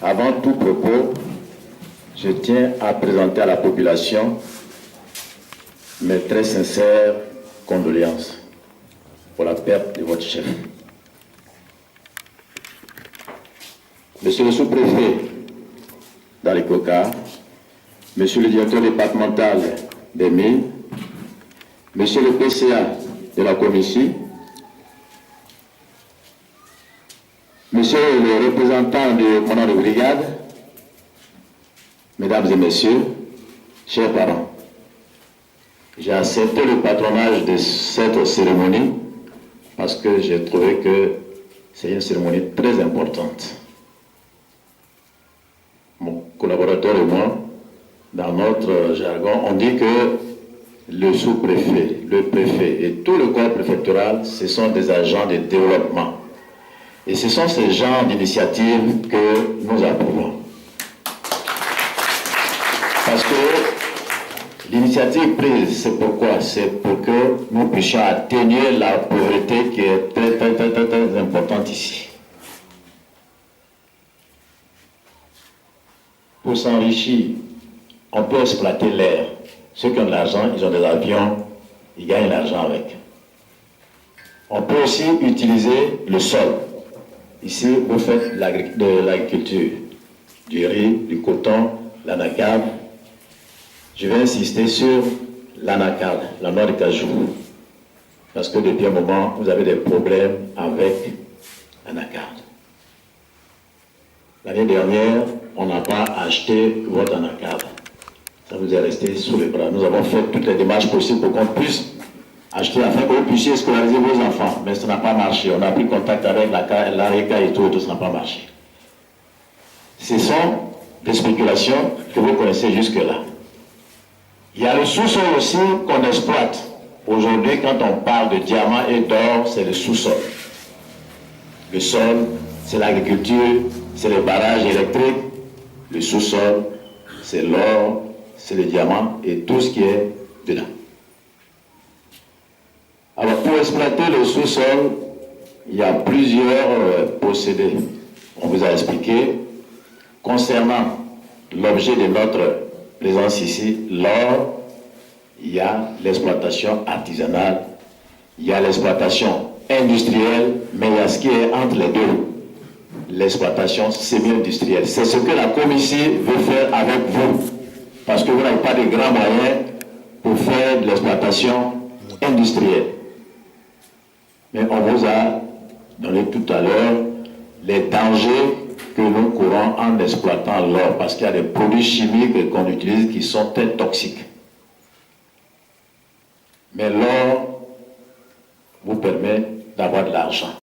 Avant tout propos, je tiens à présenter à la population mes très sincères condoléances pour la perte de votre chef. Monsieur le sous-préfet d'Alikoka, Monsieur le directeur départemental des mines, Monsieur le PCA de la Commission, Monsieur le représentant du commandant de brigade, Mesdames et Messieurs, chers parents, j'ai accepté le patronage de cette cérémonie parce que j'ai trouvé que c'est une cérémonie très importante. Mon collaborateur et moi, dans notre jargon, on dit que le sous-préfet, le préfet et tout le corps préfectoral, ce sont des agents de développement. Et ce sont ces genres d'initiatives que nous approuvons. Parce que l'initiative prise, c'est pourquoi? C'est pour que nous puissions atténuer la pauvreté qui est très importante ici. Pour s'enrichir, on peut exploiter l'air. Ceux qui ont de l'argent, ils ont des avions, ils gagnent l'argent avec. On peut aussi utiliser le sol. Ici, vous faites de l'agriculture, du riz, du coton, l'anacarde. Je vais insister sur l'anacarde, la noix de cajou. Parce que depuis un moment, vous avez des problèmes avec l'anacarde. L'année dernière, on n'a pas acheté votre anacarde. Ça vous est resté sous les bras. Nous avons fait toutes les démarches possibles pour qu'on puisse acheter afin que vous puissiez scolariser vos enfants. Mais ça n'a pas marché. On a pris contact avec l'ARECA et tout, ça n'a pas marché. Ce sont des spéculations que vous connaissez jusque-là. Il y a le sous-sol aussi qu'on exploite. Aujourd'hui, quand on parle de diamants et d'or, c'est le sous-sol. Le sol, c'est l'agriculture, c'est les barrages électriques. Le sous-sol, c'est l'or, c'est le diamant et tout ce qui est dedans. Alors, pour exploiter le sous-sol, il y a plusieurs procédés. On vous a expliqué. Concernant l'objet de notre présence ici, l'or, il y a l'exploitation artisanale, il y a l'exploitation industrielle, mais il y a ce qui est entre les deux, l'exploitation semi-industrielle. C'est ce que la commission veut faire avec vous, parce que vous n'avez pas de grands moyens pour faire de l'exploitation industrielle. Mais on vous a donné tout à l'heure les dangers que nous courons en exploitant l'or, parce qu'il y a des produits chimiques qu'on utilise qui sont très toxiques. Mais l'or vous permet d'avoir de l'argent.